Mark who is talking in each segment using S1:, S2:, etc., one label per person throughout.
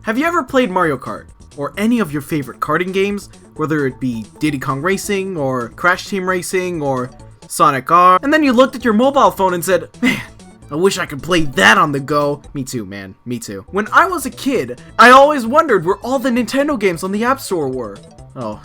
S1: Have you ever played Mario Kart? Or any of your favorite karting games? Whether it be Diddy Kong Racing, or Crash Team Racing, or Sonic R, and then you looked at your mobile phone and said, man, I wish I could play that on the go. Me too, man. Me too. When I was a kid, I always wondered where all the Nintendo games on the App Store were. Oh,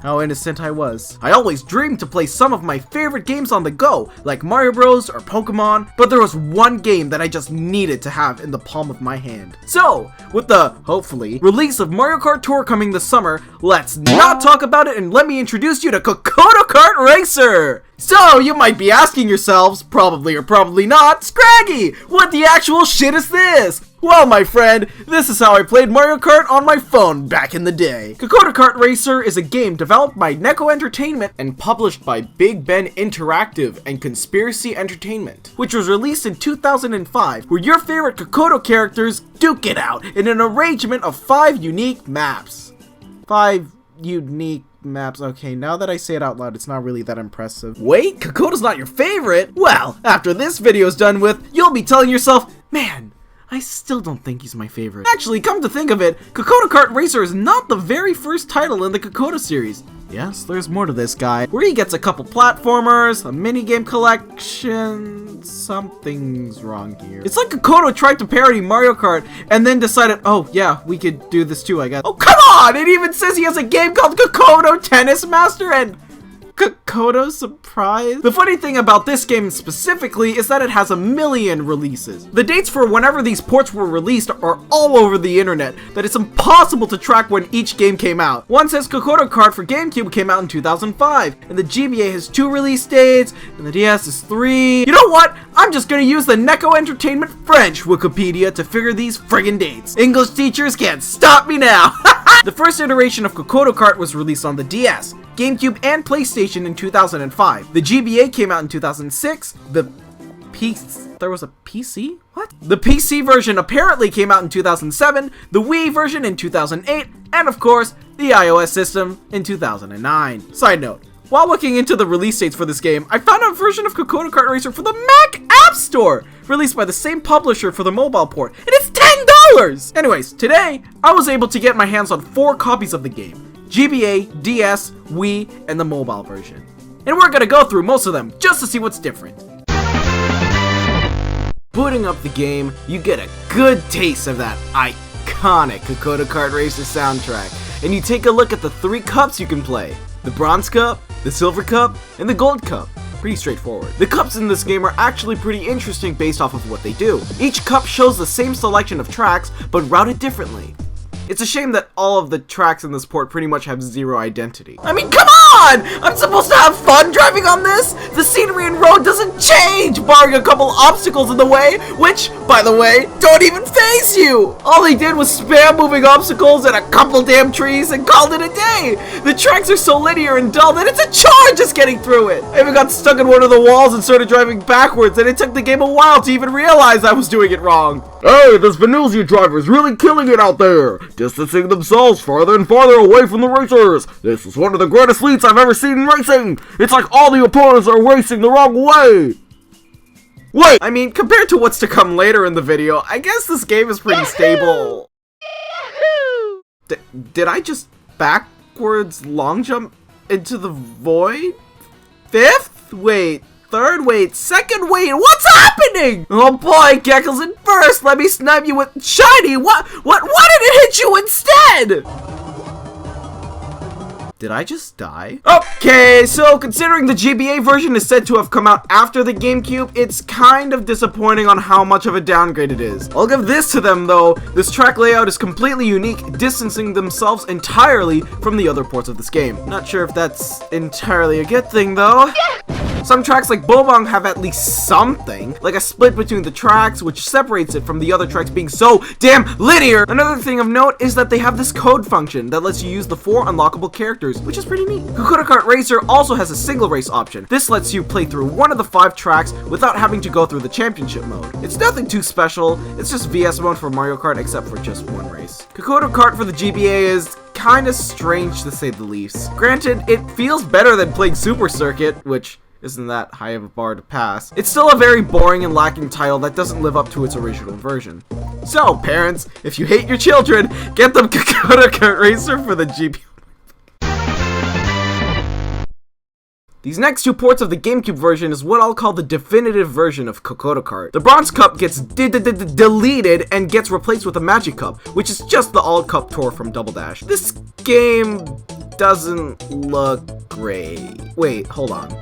S1: how innocent I was. I always dreamed to play some of my favorite games on the go, like Mario Bros. Or Pokemon, but there was one game that I just needed to have in the palm of my hand. So, with the, hopefully, release of Mario Kart Tour coming this summer, let's not talk about it and let me introduce you to Cocoto Kart Racer! So, you might be asking yourselves, probably or probably not, Scraggy, what the actual shit is this? Well, my friend, this is how I played Mario Kart on my phone back in the day. Cocoto Kart Racer is a game developed by Neko Entertainment and published by Big Ben Interactive and Conspiracy Entertainment, which was released in 2005, where your favorite Cocoto characters duke it out in an arrangement of 5 unique maps. 5 unique maps. Okay, now that I say it out loud, it's not really that impressive. Wait, Cocoto's not your favorite? Well, after this video's done with, you'll be telling yourself, man, I still don't think he's my favorite. Actually, come to think of it, Cocoto Kart Racer is not the very first title in the Cocoto series. Yes, there's more to this guy, where he gets a couple platformers, a minigame collection. Something's wrong here. It's like Cocoto tried to parody Mario Kart and then decided, oh yeah, we could do this too, I guess. Oh, come on! It even says he has a game called Cocoto Tennis Master and Cocoto Surprise? The funny thing about this game specifically is that it has 1 million releases. The dates for whenever these ports were released are all over the internet, that it's impossible to track when each game came out. One says Cocoto Kart for GameCube came out in 2005, and the GBA has 2 release dates, and the DS is 3. You know what? I'm just gonna use the Neko Entertainment French Wikipedia to figure these friggin' dates. English teachers can't stop me now! The first iteration of Cocoto Kart was released on the DS, GameCube, and PlayStation in 2005. The GBA came out in 2006. There was a PC? What? The PC version apparently came out in 2007, the Wii version in 2008, and of course, the iOS system in 2009. Side note, while looking into the release dates for this game, I found a version of Cocoto Kart Racer for the Mac App Store, released by the same publisher for the mobile port, and it's $10! Anyways, today, I was able to get my hands on 4 copies of the game. GBA, DS, Wii, and the mobile version. And we're gonna go through most of them, just to see what's different. Booting up the game, you get a good taste of that iconic Cocoto Kart Racer soundtrack, and you take a look at the 3 cups you can play. The Bronze Cup, the Silver Cup, and the Gold Cup. Pretty straightforward. The cups in this game are actually pretty interesting based off of what they do. Each cup shows the same selection of tracks, but routed differently. It's a shame that all of the tracks in this port pretty much have 0 identity. I mean, come on! I'm supposed to have fun driving on this? The scenery and road doesn't change, barring a couple obstacles in the way, which, by the way, don't even faze you! All they did was spam moving obstacles and a couple damn trees and called it a day! The tracks are so linear and dull that it's a chore just getting through it! I even got stuck in one of the walls and started driving backwards, and it took the game a while to even realize I was doing it wrong.
S2: Hey, this Venusia driver is really killing it out there, distancing themselves farther and farther away from the racers. This is one of the greatest leads I've ever seen in racing. It's like all the opponents are racing the wrong way. Wait!
S1: I mean, compared to what's to come later in the video, I guess this game is pretty stable. Did I just backwards long jump into the void? 5th? Wait. 3rd? Wait. 2nd? Wait. What's happening? Oh boy, Geckles in first. Let me snipe you with shiny. What did it hit you instead? Did I just die? Okay, so considering the GBA version is said to have come out after the GameCube, it's kind of disappointing on how much of a downgrade it is. I'll give this to them though, this track layout is completely unique, distancing themselves entirely from the other ports of this game. Not sure if that's entirely a good thing though. Some tracks like Bobong have at least something, like a split between the tracks, which separates it from the other tracks being so damn linear. Another thing of note is that they have this code function that lets you use the 4 unlockable characters, which is pretty neat. Cocoto Kart Racer also has a single race option. This lets you play through one of the 5 tracks without having to go through the championship mode. It's nothing too special, it's just VS mode for Mario Kart except for just 1 race. Cocoto Kart for the GBA is kinda strange to say the least. Granted, it feels better than playing Super Circuit, which isn't that high of a bar to pass. It's still a very boring and lacking title that doesn't live up to its original version. So, parents, if you hate your children, get them Cocoto Kart Racer for the GP. These next two ports of the GameCube version is what I'll call the definitive version of Cocoto Kart. The Bronze Cup gets deleted and gets replaced with a Magic Cup, which is just the All Cup tour from Double Dash. This game doesn't look great. Wait, hold on.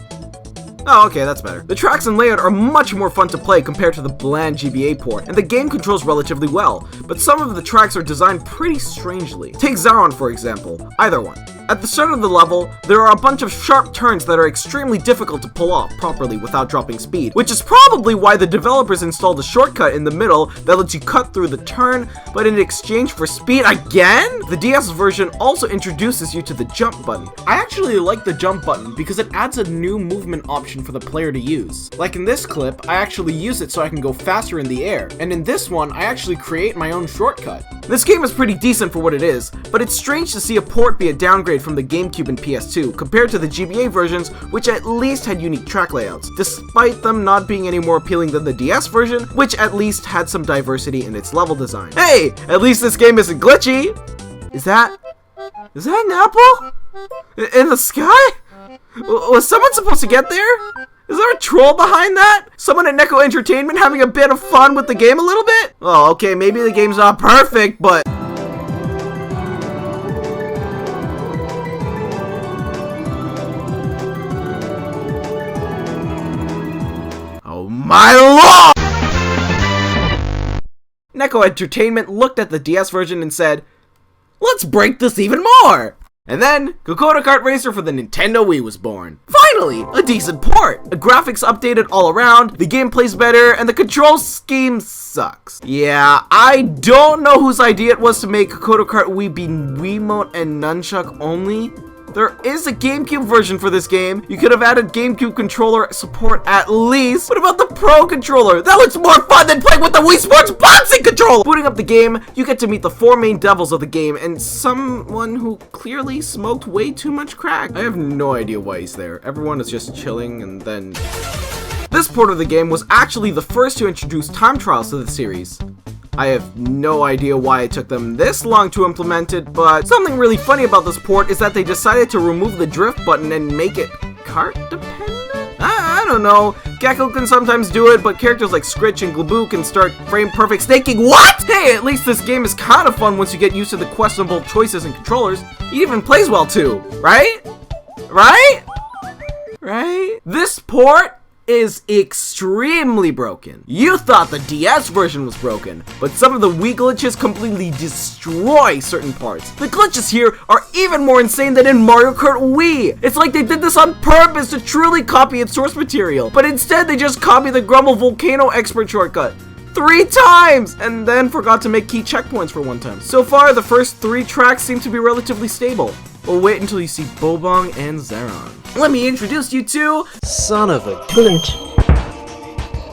S1: Oh, okay, that's better. The tracks and layout are much more fun to play compared to the bland GBA port, and the game controls relatively well, but some of the tracks are designed pretty strangely. Take Zaron, for example. Either one. At the start of the level, there are a bunch of sharp turns that are extremely difficult to pull off properly without dropping speed, which is probably why the developers installed a shortcut in the middle that lets you cut through the turn, but in exchange for speed again? The DS version also introduces you to the jump button. I actually like the jump button because it adds a new movement option for the player to use. Like in this clip, I actually use it so I can go faster in the air, and in this one, I actually create my own shortcut. This game is pretty decent for what it is, but it's strange to see a port be a downgrade from the GameCube and PS2 compared to the GBA versions, which at least had unique track layouts, despite them not being any more appealing than the DS version, which at least had some diversity in its level design. Hey, at least this game isn't glitchy! Is that an apple? In the sky? Was someone supposed to get there? Is there a troll behind that? Someone at Neko Entertainment having a bit of fun with the game a little bit? Oh, okay, maybe the game's not perfect, but... Oh my lord! Neko Entertainment looked at the DS version and said, let's break this even more! And then, Cocoto Kart Racer for the Nintendo Wii was born. Finally, a decent port! The graphics updated all around, the game plays better, and the control scheme sucks. Yeah, I don't know whose idea it was to make Cocoto Kart Wii be Wiimote and Nunchuck only. There is a GameCube version for this game. You could have added GameCube controller support at least. What about the Pro controller? That looks more fun than playing with the Wii Sports boxing controller! Booting up the game, you get to meet the four main devils of the game and someone who clearly smoked way too much crack. I have no idea why he's there. Everyone is just chilling and then... This port of the game was actually the first to introduce time trials to the series. I have no idea why it took them this long to implement it, but something really funny about this port is that they decided to remove the drift button and make it kart dependent? I don't know. Gecko can sometimes do it, but characters like Scritch and Glaboo can start frame perfect snaking. What? Hey, at least this game is kind of fun once you get used to the questionable choices and controllers. It even plays well too, right? Right? Right? This port is extremely broken. You thought the DS version was broken, but some of the Wii glitches completely destroy certain parts. The glitches here are even more insane than in Mario Kart Wii. It's like they did this on purpose to truly copy its source material, but instead they just copied the Grumble Volcano Expert shortcut 3 times, and then forgot to make key checkpoints for 1 time. So far, the first 3 tracks seem to be relatively stable. Well, wait until you see Bobong and Zaron. Let me introduce you to...
S3: Son of a glitch.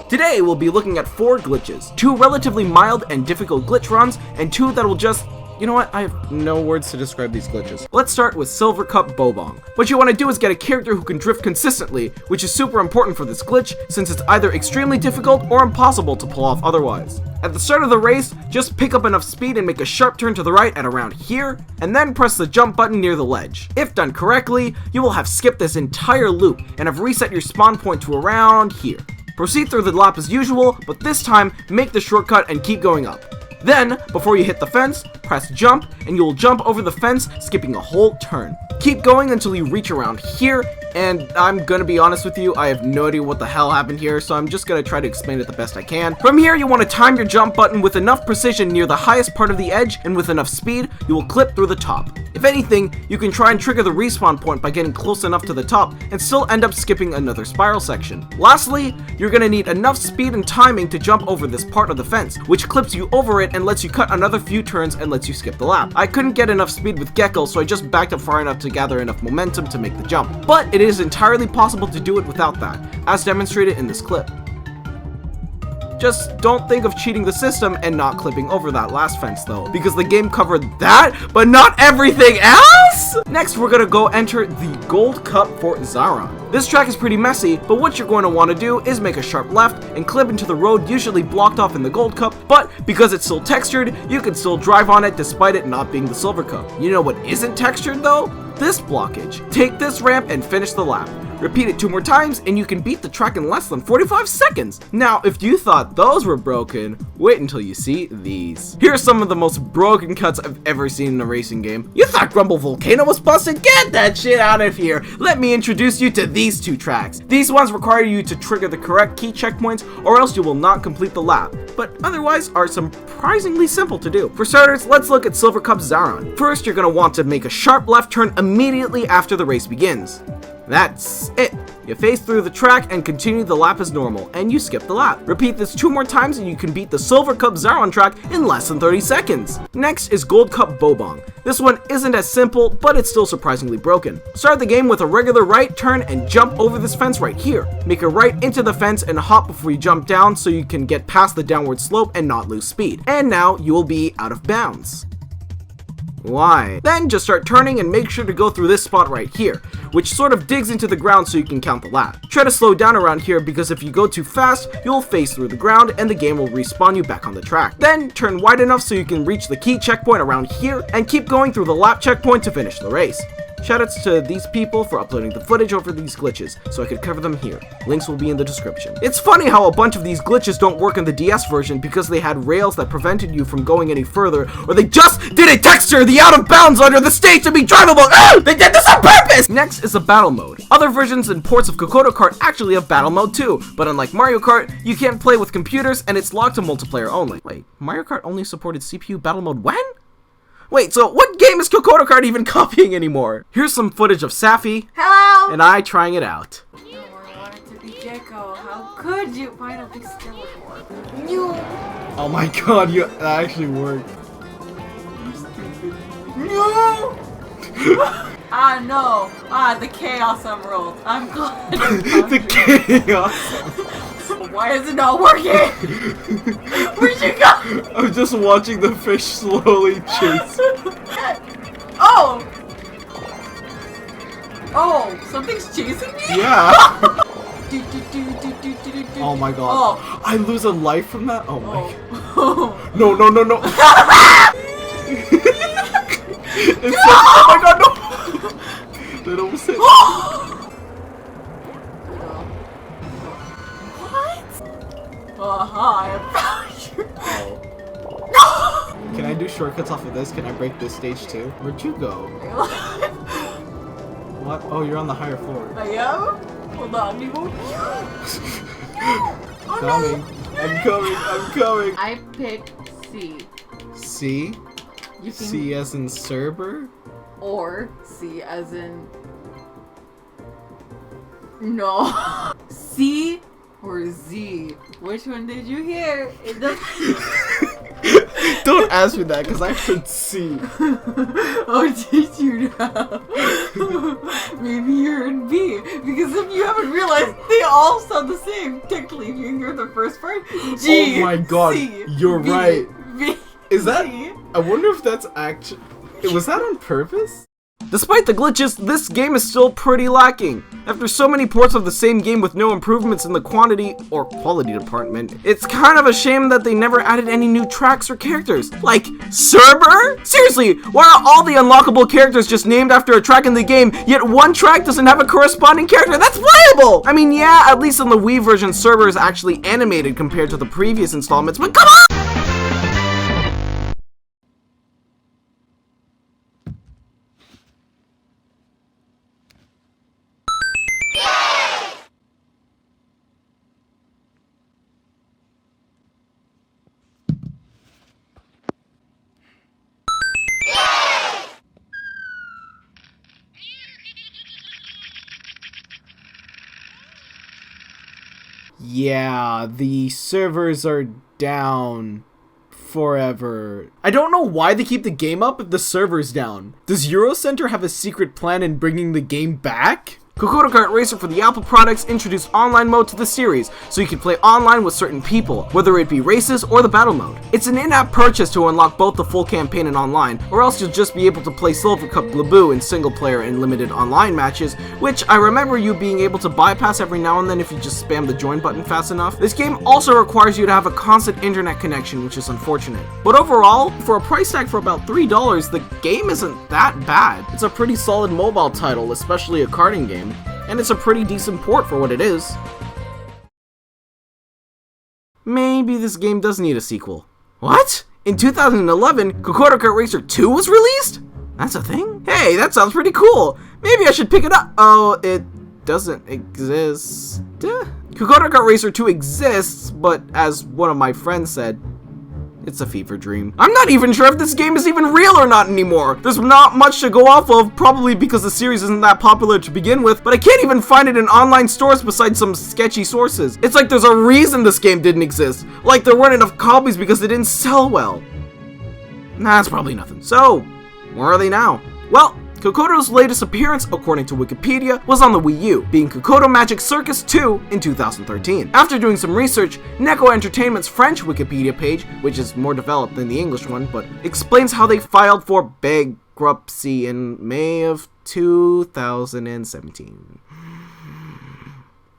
S1: Today, we'll be looking at 4 glitches. 2 relatively mild and difficult glitch runs, and 2 that will just... You know what? I have no words to describe these glitches. Let's start with Silver Cup Bobong. What you want to do is get a character who can drift consistently, which is super important for this glitch, since it's either extremely difficult or impossible to pull off otherwise. At the start of the race, just pick up enough speed and make a sharp turn to the right at around here, and then press the jump button near the ledge. If done correctly, you will have skipped this entire loop and have reset your spawn point to around here. Proceed through the lap as usual, but this time, make the shortcut and keep going up. Then, before you hit the fence, press jump, and you will jump over the fence, skipping a whole turn. Keep going until you reach around here, and I'm gonna be honest with you, I have no idea what the hell happened here, so I'm just gonna try to explain it the best I can. From here, you want to time your jump button with enough precision near the highest part of the edge, and with enough speed, you will clip through the top. If anything, you can try and trigger the respawn point by getting close enough to the top, and still end up skipping another spiral section. Lastly, you're gonna need enough speed and timing to jump over this part of the fence, which clips you over it and lets you cut another few turns and lets you skip the lap. I couldn't get enough speed with Gecko, so I just backed up far enough to gather enough momentum to make the jump. But it is entirely possible to do it without that, as demonstrated in this clip. Just don't think of cheating the system and not clipping over that last fence though, because the game covered that, but not everything else! Next, we're gonna go enter the Gold Cup for Zaron. This track is pretty messy, but what you're going to want to do is make a sharp left and clip into the road usually blocked off in the Gold Cup, but because it's still textured, you can still drive on it despite it not being the Silver Cup. You know what isn't textured though? This blockage. Take this ramp and finish the lap. Repeat it 2 more times and you can beat the track in less than 45 seconds. Now, if you thought those were broken, wait until you see these. Here are some of the most broken cuts I've ever seen in a racing game. You thought Grumble Volcano was busted? Get that shit out of here. Let me introduce you to these 2 tracks. These ones require you to trigger the correct key checkpoints or else you will not complete the lap, but otherwise are surprisingly simple to do. For starters, let's look at Silver Cup Zaron. First, you're going to want to make a sharp left turn immediately after the race begins. That's it. You phase through the track and continue the lap as normal, and you skip the lap. Repeat this 2 more times and you can beat the Silver Cup Zaron track in less than 30 seconds. Next is Gold Cup Bobong. This one isn't as simple, but it's still surprisingly broken. Start the game with a regular right turn and jump over this fence right here. Make a right into the fence and hop before you jump down so you can get past the downward slope and not lose speed. And now you will be out of bounds. Why? Then just start turning and make sure to go through this spot right here, which sort of digs into the ground so you can count the lap. Try to slow down around here because if you go too fast, you'll phase through the ground and the game will respawn you back on the track. Then turn wide enough so you can reach the key checkpoint around here and keep going through the lap checkpoint to finish the race. Shoutouts to these people for uploading the footage over these glitches, so I could cover them here. Links will be in the description. It's funny how a bunch of these glitches don't work in the DS version because they had rails that prevented you from going any further, or they just didn't texture the out of bounds under the stage to be drivable. They did this on purpose! Next is a battle mode. Other versions and ports of Cocoto Kart actually have battle mode too, but unlike Mario Kart, you can't play with computers and it's locked to multiplayer only. Wait, Mario Kart only supported CPU battle mode when? Wait, so what game is Cocoto Kart even copying anymore? Here's some footage of Safi.
S4: Hello!
S1: And I trying it out.
S4: No, I want it to be Gecko. How could you find a big skeleton? You.
S1: Oh my god, that actually worked.
S4: No! No. The Chaos Emerald. I'm glad.
S1: The chaos.
S4: Why is it not working? Where'd you go?
S1: I'm just watching the fish slowly chase.
S4: Oh! Oh, something's chasing me?
S1: Yeah.
S4: Oh
S1: Oh my god.
S4: Oh.
S1: I lose a life from that? Oh my god.
S4: Oh.
S1: No, no, no, no. It's oh my god, no. That almost hit.
S4: I found you.
S1: Can I do shortcuts off of this? Can I break this stage too? Where'd you go? What? Oh, you're on the higher floor.
S4: I am? Hold on, you won't.
S1: Coming. I'm coming. I'm coming.
S4: I picked C.
S1: C?
S4: You can
S1: C as in Cerber?
S4: or C as in no. C or Z? Which one did you hear? It doesn't.
S1: Don't ask me that because I heard C.
S4: Oh, did you know? Maybe you heard B. Because if you haven't realized, they all sound the same. Technically, if you hear the first part, G.
S1: Oh my god,
S4: C,
S1: you're
S4: B,
S1: right.
S4: B,
S1: Is that?
S4: C.
S1: I wonder if that's actually. Was that on purpose? Despite the glitches, this game is still pretty lacking. After so many ports of the same game with no improvements in the quantity or quality department, it's kind of a shame that they never added any new tracks or characters. Like, Cerber? Seriously, why are all the unlockable characters just named after a track in the game, yet one track doesn't have a corresponding character that's playable? I mean, yeah, at least in the Wii version, Cerber is actually animated compared to the previous installments, but come on! Yeah, the servers are down forever. I don't know why they keep the game up if the server's down. Does Eurocenter have a secret plan in bringing the game back? Cocoto Kart Racer for the Apple products introduced online mode to the series, so you can play online with certain people, whether it be races or the battle mode. It's an in-app purchase to unlock both the full campaign and online, or else you'll just be able to play Silver Cup Laboo in single player and limited online matches, which I remember you being able to bypass every now and then if you just spam the join button fast enough. This game also requires you to have a constant internet connection, which is unfortunate. But overall, for a price tag for about $3, the game isn't that bad. It's a pretty solid mobile title, especially a karting game. And it's a pretty decent port for what it is. Maybe this game does need a sequel. What? In 2011, Cocoto Kart Racer 2 was released? That's a thing? Hey, that sounds pretty cool. Maybe I should pick it up. Oh, it doesn't exist. Cocoto Kart Racer 2 exists, but as one of my friends said, it's a fever dream. I'm not even sure if this game is even real or not anymore. There's not much to go off of, probably because the series isn't that popular to begin with, but I can't even find it in online stores besides some sketchy sources. It's like there's a reason this game didn't exist. Like there weren't enough copies because it didn't sell well. Nah, that's probably nothing. So, where are they now? Well, Cocoto's latest appearance, according to Wikipedia, was on the Wii U, being Cocoto Magic Circus 2 in 2013. After doing some research, Neko Entertainment's French Wikipedia page, which is more developed than the English one, but explains how they filed for bankruptcy in May of 2017.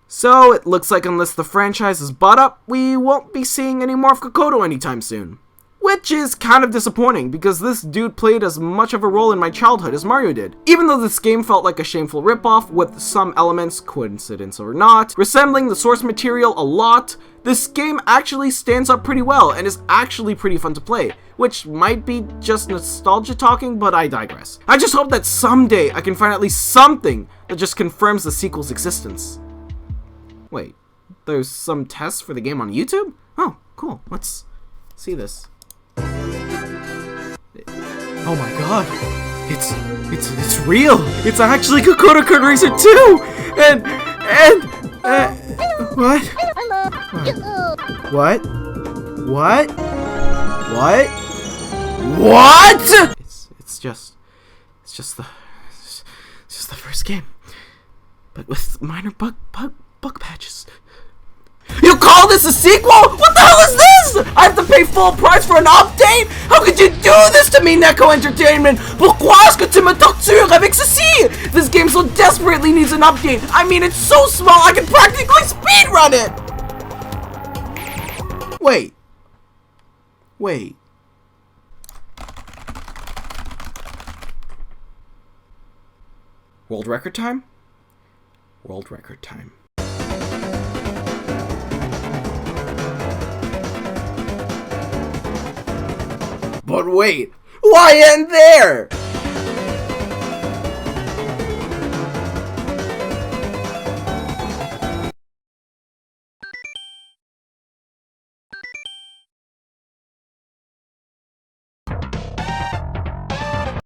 S1: So, it looks like unless the franchise is bought up, we won't be seeing any more of Cocoto anytime soon. Which is kind of disappointing, because this dude played as much of a role in my childhood as Mario did. Even though this game felt like a shameful ripoff, with some elements, coincidence or not, resembling the source material a lot, this game actually stands up pretty well, and is actually pretty fun to play, which might be just nostalgia talking, but I digress. I just hope that someday I can find at least something that just confirms the sequel's existence. Wait, there's some tests for the game on YouTube? Oh, cool, let's see this. Oh my god, it's real. It's actually Cocoto Kart Racer 2, what? It's just the first game, but with minor bug patches. You call this a sequel? What the hell is this? I have to pay full price for an update? How could you do this to me, Neko Entertainment? Pourquoi est-ce que tu me tortures avec ceci? This game so desperately needs an update. I mean, it's so small I can practically speedrun it. Wait. World record time? World record time. But wait, why end there?